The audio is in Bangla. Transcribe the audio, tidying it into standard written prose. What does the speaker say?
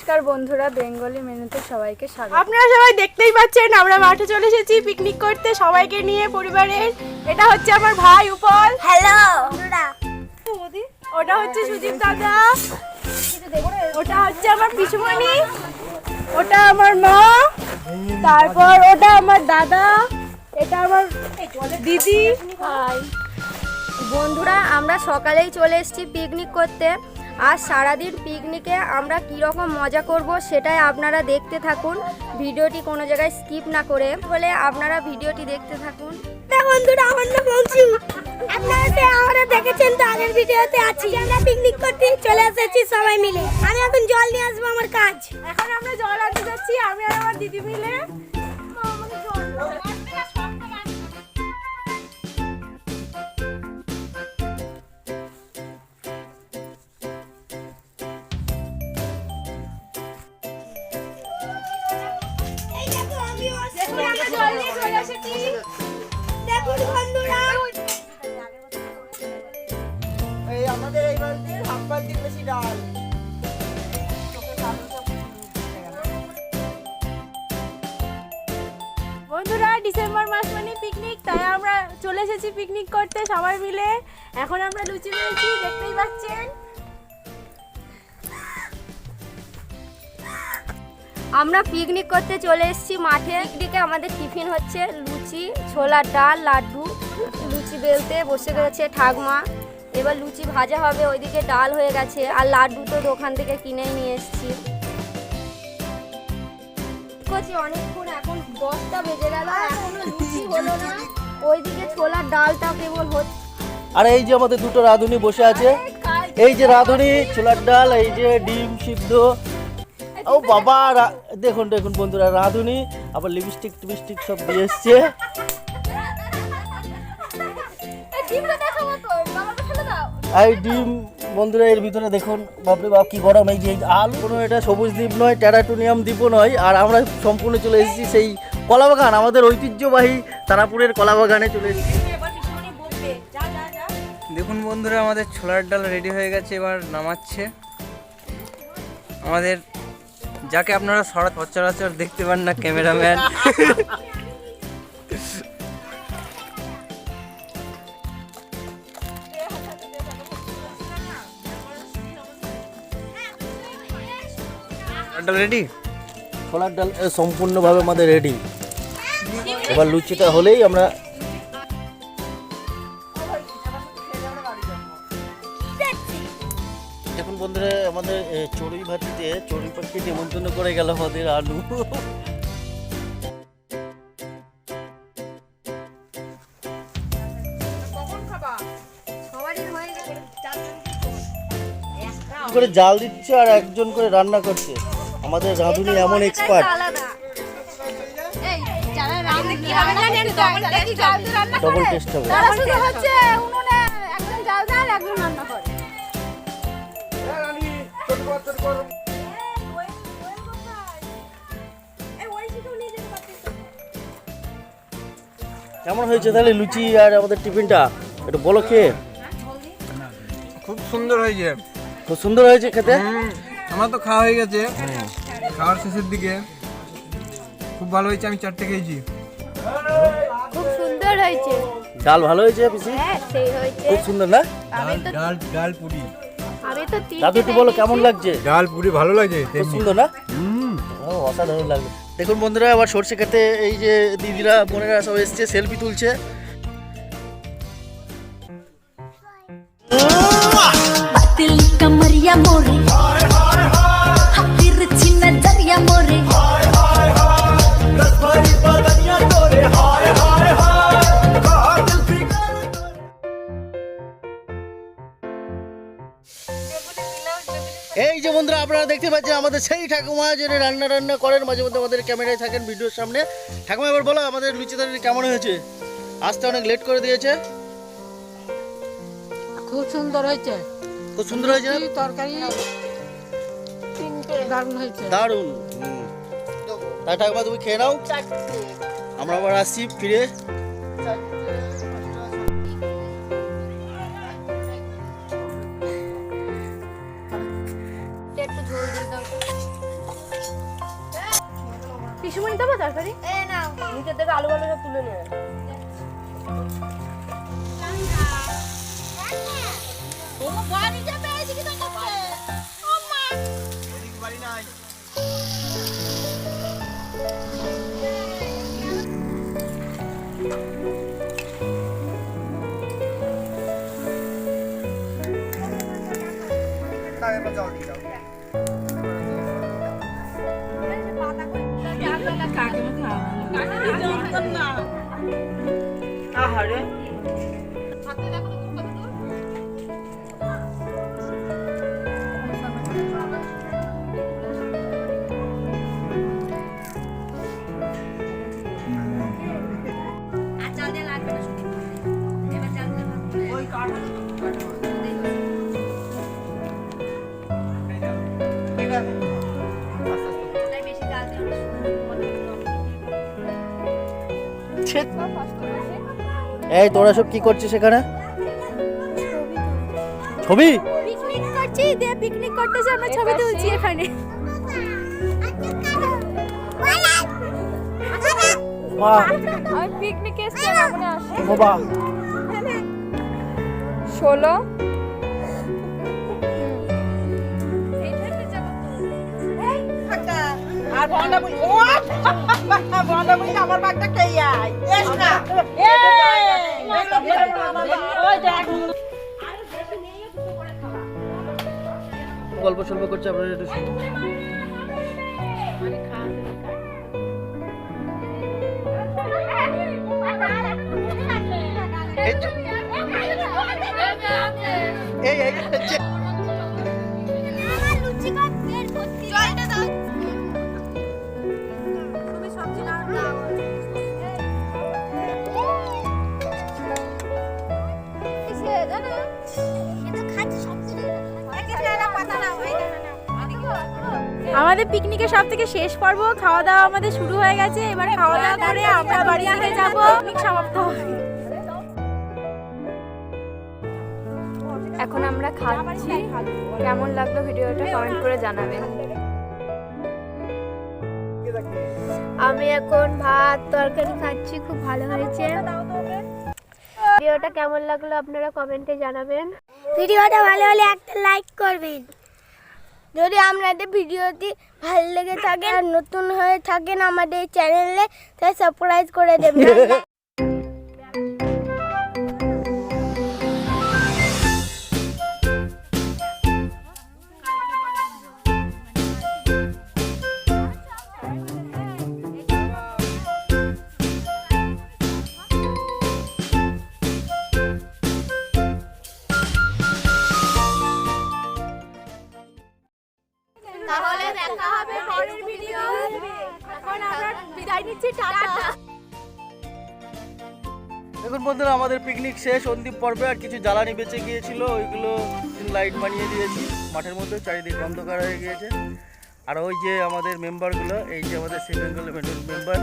নমস্কার বন্ধুরা, বেঙ্গলি মেনুতে সবাইকে স্বাগত। আপনারা সবাই দেখতেই পাচ্ছেন আমরা মাঠে চলে এসেছি পিকনিক করতে সবাইকে নিয়ে পরিবারের। এটা হচ্ছে আমার ভাই উপল। হ্যালো বন্ধুরা। ওটা হচ্ছে সুজিত দাদা, ওটা হচ্ছে আমার পিসুমণি, ওটা আমার মা, তারপর ওটা আমার দাদা, এটা আমার দিদি। হাই বন্ধুরা, আমরা সকালেই চলে এসেছি পিকনিক করতে। আর সারাদিন পিকনিকে আমরা কীরকম মজা করব সেটাই আপনারা দেখতে থাকুন, ভিডিওটি কোনো জায়গায় স্কিপ না করে। বলে আপনারা ভিডিওটি দেখতে থাকুন। বন্ধুরা, আমার নাম অংশু। আপনারা দেখেছেন তো আগের ভিডিওতে আছি। আমরা পিকনিক করতে চলে এসেছি সবাই মিলে। আমি এখন জল নিয়ে আসবো, আমার কাজ। এখন আমরা জল আনতে যাচ্ছি আমি আর আমার দিদি মিলে। আমাদের এই বালতির হাফ বালতির বেশি ডাল। বন্ধুরা, ডিসেম্বর মাস মানে পিকনিক, তাই আমরা চলে এসেছি পিকনিক করতে সবাই মিলে। এখন আমরা লুচি পেয়েছি, দেখতেই পাচ্ছেন। আমরা পিকনিক করতে চলে এসেছি মাঠে। পিকনিকে আমাদের টিফিন হচ্ছে লুচি, ছোলার ডাল, লাড্ডু। লুচি বেলতে বসে গেছে ঠাকমা। এবার লুচি ভাজা হবে, ওইদিকে ডাল হয়ে গেছে, আর লাড্ডু তো দোকান থেকে কিনেই নিয়ে এসেছি। অনেকক্ষণ, এখন 10টা বেজে গেল, এখনো লুচি হলো না। ওইদিকে ছোলার ডালটা কেবল হচ্ছে। আর এই যে আমাদের দুটো রাঁধুনি বসে আছে, এই যে রাঁধুনি, ছোলার ডাল, এই যে ডিম সিদ্ধ। ও বাবা, দেখুন দেখুন বন্ধুরা, রাঁধুনি আবার লিপস্টিক টিপস্টিক সব দিয়ে এসছে। এই ডিম বন্ধুরা, এর ভিতরে দেখুন, বাপরে বাপ কি গরম। এই যে আলু, কোনো এটা সবুজ দ্বীপ নয়, টেরাটোনিয়াম দ্বীপও নয়। আর আমরা সম্পূর্ণ চলে এসেছি সেই কলাবাগান, আমাদের ঐতিহ্যবাহী তারাপুরের কলাবাগানে চলে এসেছি। দেখুন বন্ধুরা, আমাদের ছোলার ডাল রেডি হয়ে গেছে, এবার নামাচ্ছে আমাদের, যাকে আপনারা সচরাচর দেখতে পান না, ক্যামেরাম্যান। ডাল রেডি, ছোলার ডাল সম্পূর্ণভাবে আমাদের রেডি। এবার লুচিটা হলেই আমরা এখন বন্ধুরা আমাদের চড়ুই ভাতিতে চড়ুই পাখি নিমন্ত্রণ করে গেল আমাদের আলু। করে জাল দিচ্ছে আর একজন করে রান্না করছে। আমাদের রাঁধুনি এমন এক্সপার্ট, ডবল টেস্ট হবে। কেমন হয়েছে তাহলে লুচি আর আমাদের টিফিনটা, একটু বলো খেয়ে। খুব সুন্দর হয়েছে, খুব সুন্দর হয়েছে খেতে। আমার তো খাওয়া হয়ে গেছে, খাওয়ার শেষের দিকে খুব ভালো হয়েছে, আমি 4টে খেয়েছি। খুব সুন্দর হয়েছে। ডাল ভালো হয়েছে পিসি? হ্যাঁ, সেই হয়েছে। খুব সুন্দর না? ডাল পুরি, আমি তো দাদু একটু বলো কেমন লাগছে? ডাল পুরি ভালো লাগছে, খুব সুন্দর না? ও অসাধারণ লাগবে। দেখুন বন্ধুরা, আবার সরষে খেতে এই যে দিদিরা বোনেরা সব এসছে, সেলফি তুলছে। कमरिया मोरे तिरछी नजरिया मोरे এই যে বন্ধুরা, আপনারা দেখতে পাচ্ছেন আমাদের সেই ঠাকুমা, যিনি রান্না করেন, মাঝে মধ্যে আমাদের ক্যামেরায় থাকেন ভিডিওর সামনে। ঠাকুমা, এবার বলো আমাদের লুচি তরকারি কেমন হয়েছে? আসতে অনেক লেট করে দিয়েছে। খুব সুন্দর হয়েছে, খুব সুন্দর হয়েছে, তরকারি দারুণ হয়েছে, দারুণ। তাই ঠাকুমা তুমি খেয়ে নাও, আমরা আবার আসছি ফিরে। পিসুমনি দেবো তরকারি? নিচের থেকে আলু সব তুলে নেবে। এই তোরা সব কি করছিস এখানে? ছবি পিকনিক করছি, দিয়ে পিকনিক করতেছি, আমরা ছবি তুলছি এখানে। বাহ আমি পিকনিকে এসেছি, মনে আসে বাহ 16 আর বন্ধা বলি ও বন্ধা বলি আমার বাগটা কে আই এস না ওই দেখ গল্প সল্প করছে আপনারা একটু শুনুন। আমাদের পিকনিকের সব থেকে শেষ পর্ব, খাওয়া দাওয়া আমাদের শুরু হয়ে গেছে। এবার খাওয়া দাওয়া করে আমরা বাড়ি থেকে যাবো, পিকনিক সমাপ্ত হবে। এখন আমরা খাচ্ছি। কেমন লাগলো ভিডিওটা কমেন্ট করে জানাবেন। আমি এখন ভাত তরকারি খাচ্ছি, খুব ভালো হয়েছে। ভিডিওটা কেমন লাগলো আপনারা কমেন্টে জানাবেন। ভিডিওটা ভালো হলে একটা লাইক করবেন। যদি আপনাদের ভিডিওটি ভালো লেগে থাকে আর নতুন হয়ে থাকেন আমাদের চ্যানেলে, তাই সাবস্ক্রাইব করে দেবেন। তাহলে দেখা হবে পরের ভিডিও। এখন আমরা বিদায় নিচ্ছি, টাটা। দেখুন বন্ধুরা, আমাদের পিকনিক শেষ অন্তিম পর্বে। আর কিছু জ্বালানি বেঁচে গিয়েছিল, ওইগুলো লাইট বানিয়ে দিয়েছি মাঠের মধ্যে, চারিদিকে অন্ধকার হয়ে গিয়েছে। আর ওই যে আমাদের মেম্বারগুলো, এই যে আমাদের বেঙ্গলি মেম্বার